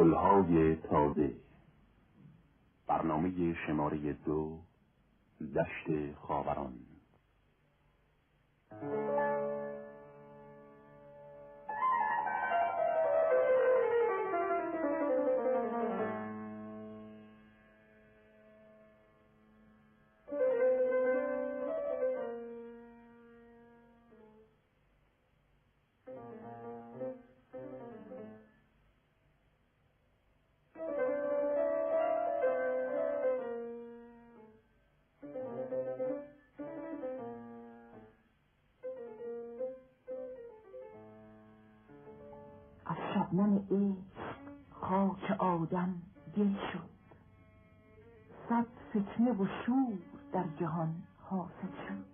گلهای تازه. برنامه شماره 2، دشت خاوران. از شبنم عشق خاک آدم گل شد، صد فتنه و شور در جهان حاصل شد.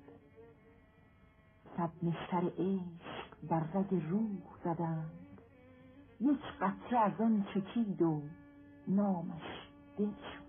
صد نشتر عشق بر رگ روح زدند، یک قطره از آن چکید و نامش دل شد.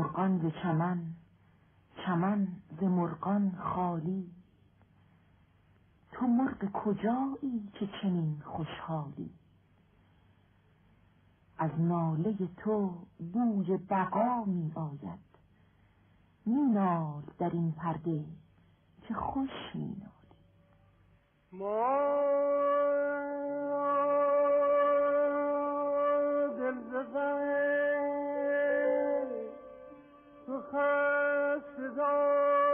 مرغان ز چمن، چمن ز مرغان خالی. تو مرغ کجایی که چنین خوشحالی؟ از ناله تو بوی بقا می آید. می نال در این پرده که خوش می نالی. ما دل ز غم تو خسته داریم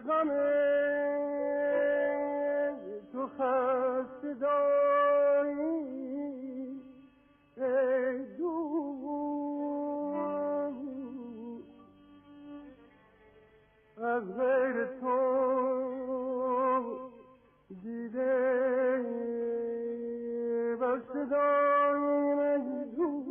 غم تو خسته داری ای دوست، از غیر تو دیده بسته داریم ای دوست.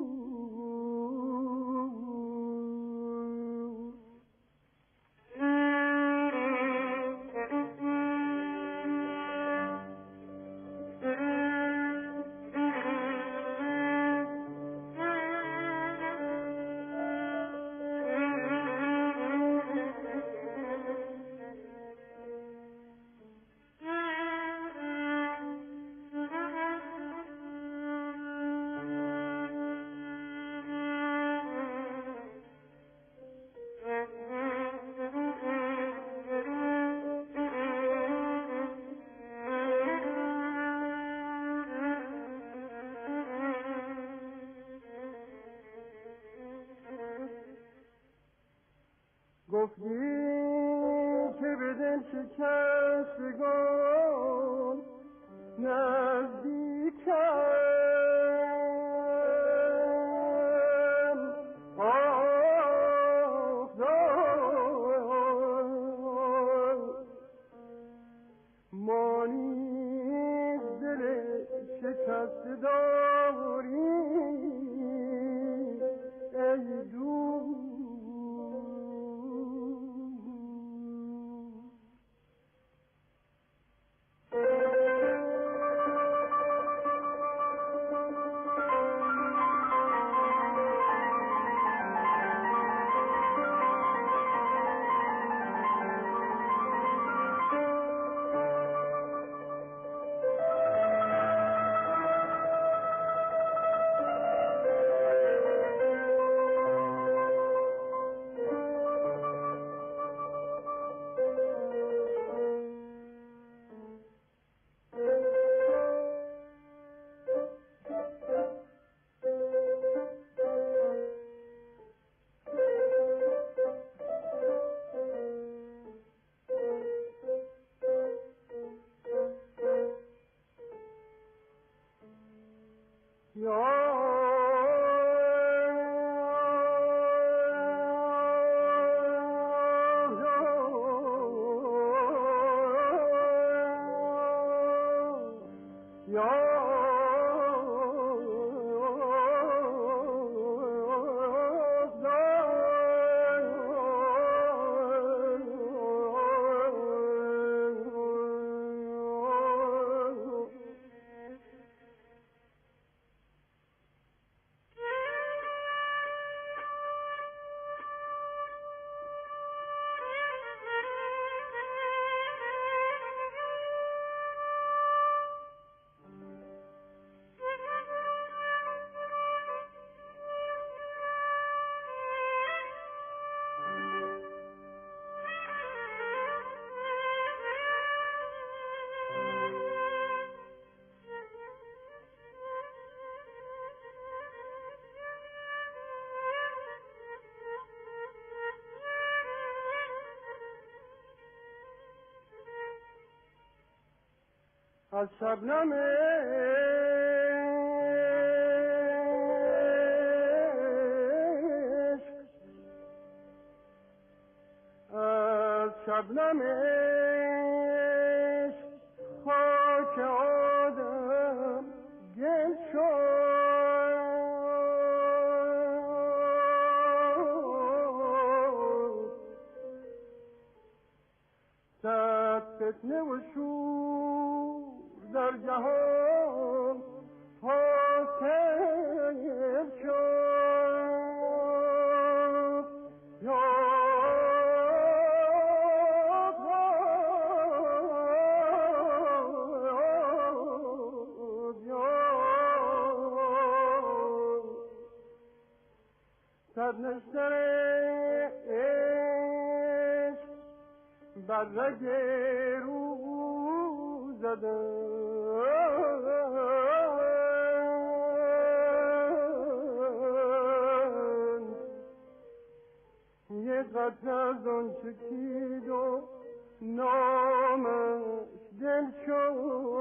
گفتی که به دل شکستگان نزدیکم، ما نیز دل شکسته داریم ای دوست. از شبنم عشق، از شبنم عشق خاک آدم گل شد. فتنه و شور در جهان حاصل شد. سرنشتر عشق بر رگ رو زدن، یه قطره از آن چکید و نامش دل شد.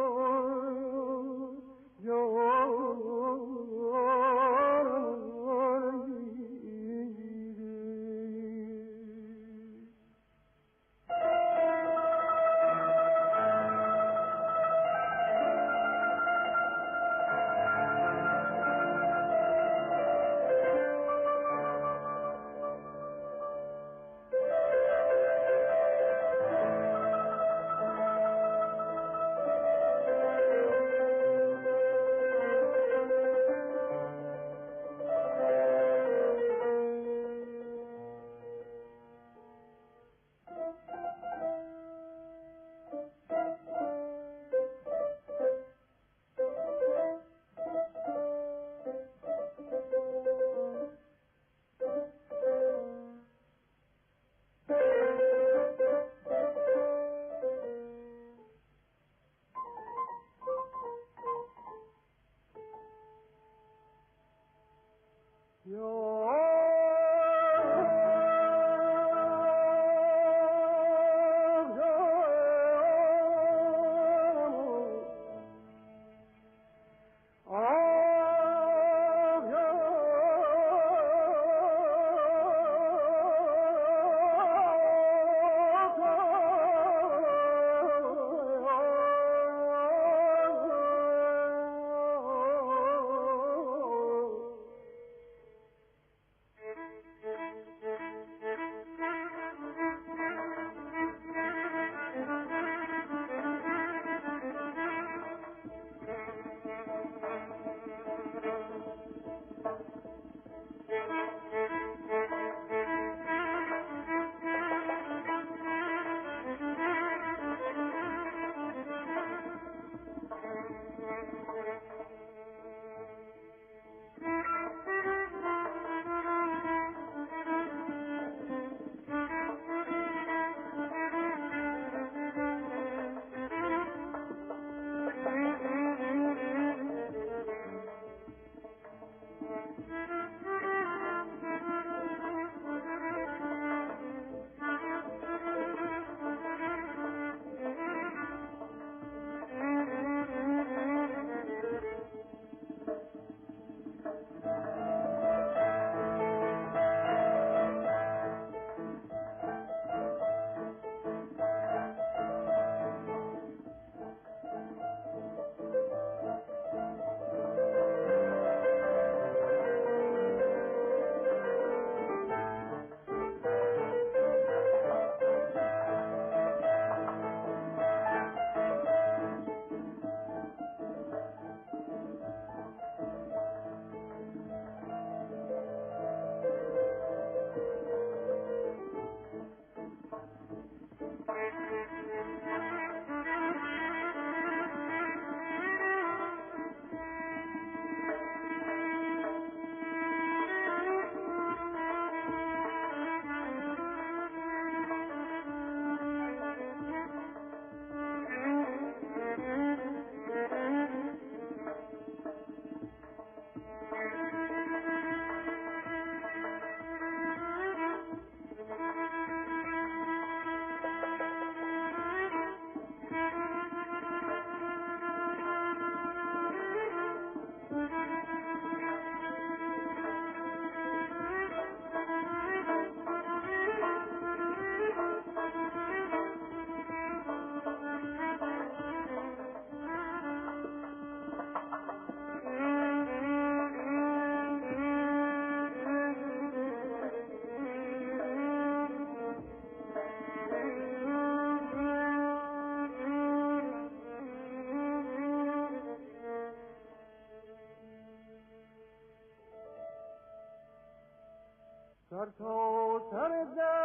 تا سر دشت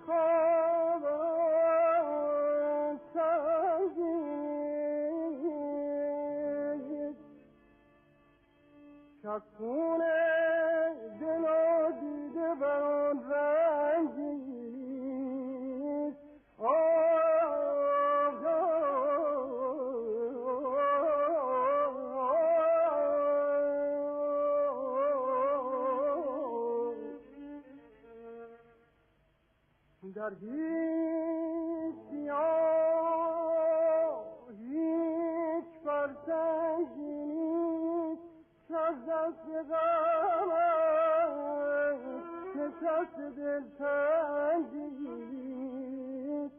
خواب سنگین شکون دل و دیده بر آن رنگین در هیچ سیاه هیچ فرسنگی نیست که از دست غمش نشست دلتنگی نیست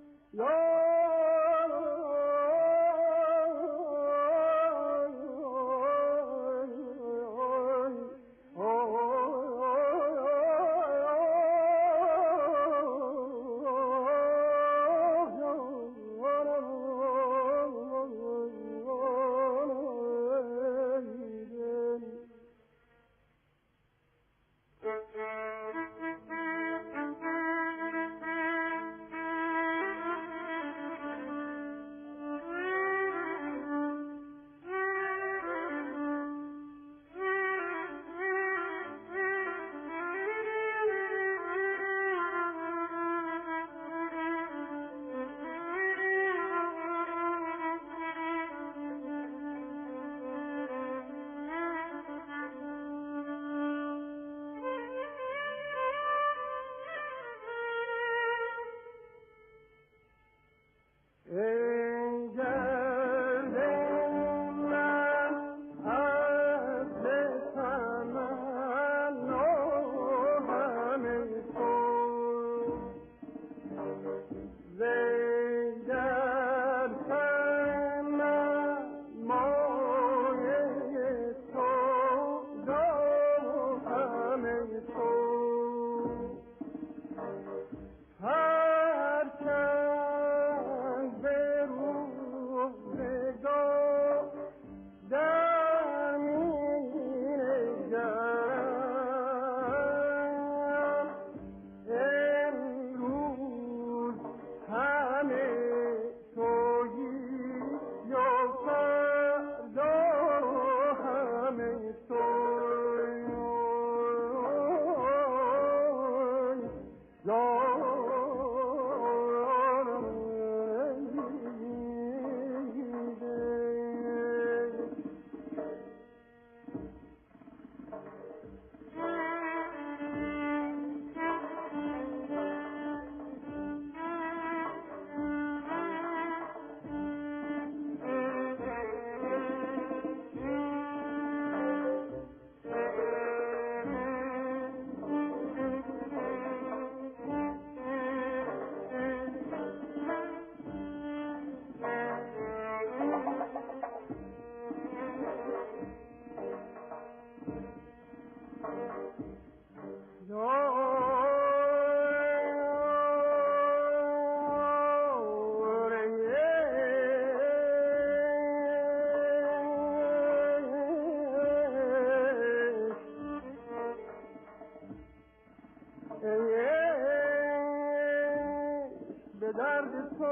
به درد تو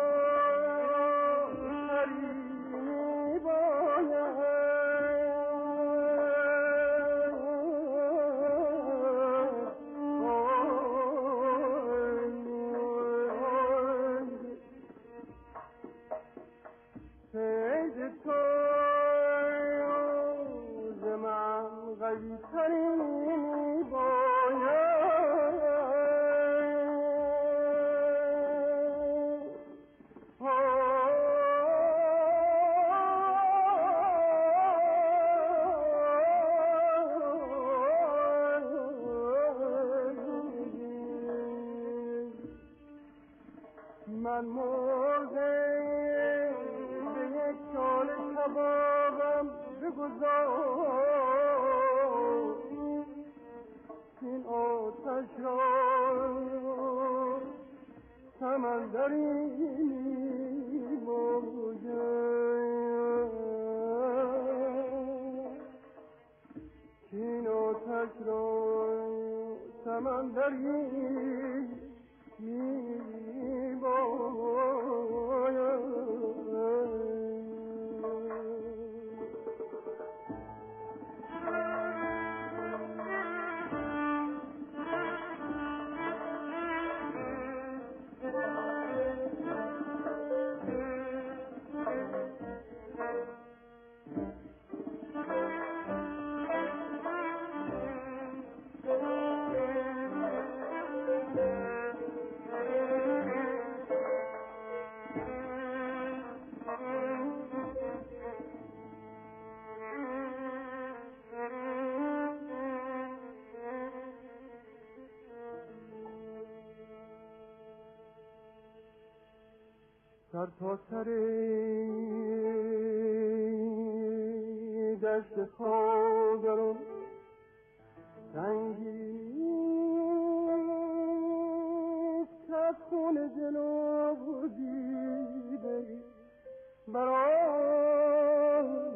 سری باید سید تو ز من قوی تری باید من مرده به یک شال کبابم بگذار این آتش را سمندری موجه این آتش را سمندری سر تا سر دشت خاگران سنگیست از خون جناب دیده برای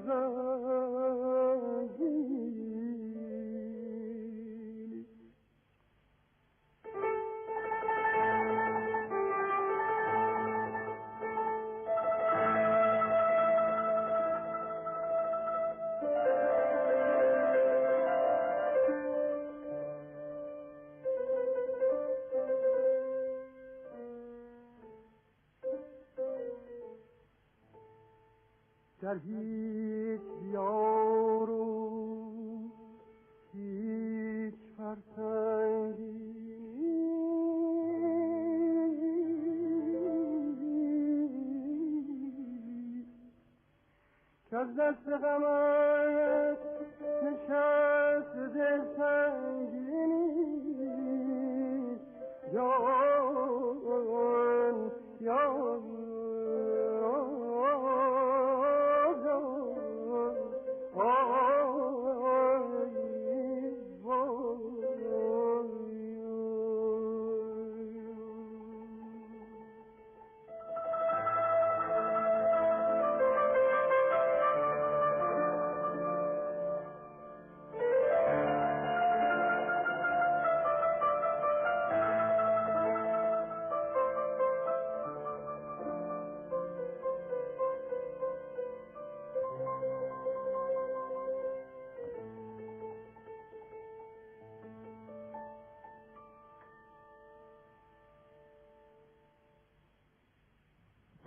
زنگی در هیچ دیار و هیچ فرسنگی که از دست غمت نشست دل سنگی نیست جان جان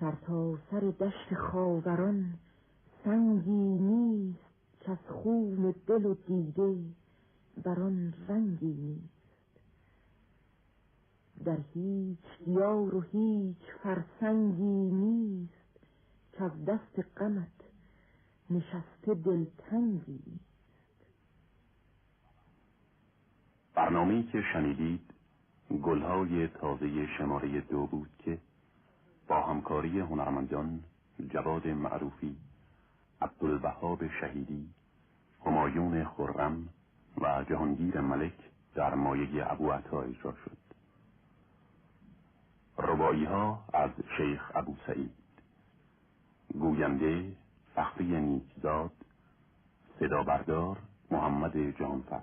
سر تا سر دشت خاوران سنگی نیست که از خون دل و دیده بر آن رنگی نیست. در هیچ دیار و هیچ فرسنگی نیست که از دست غمت نشسته دلتنگی نیست. برنامه‌ای که شنیدید گلهای تازه شماره 2 بود که با همکاری هنرمندان جواد معروفی، عبدالوهاب شهیدی، همایون خرم و جهانگیر ملک در مایه ابوعطا اجرا شد. رباعی‌ها از شیخ ابو سعید، گوینده فخری نیکزاد، صدا بردار محمد جهانفر.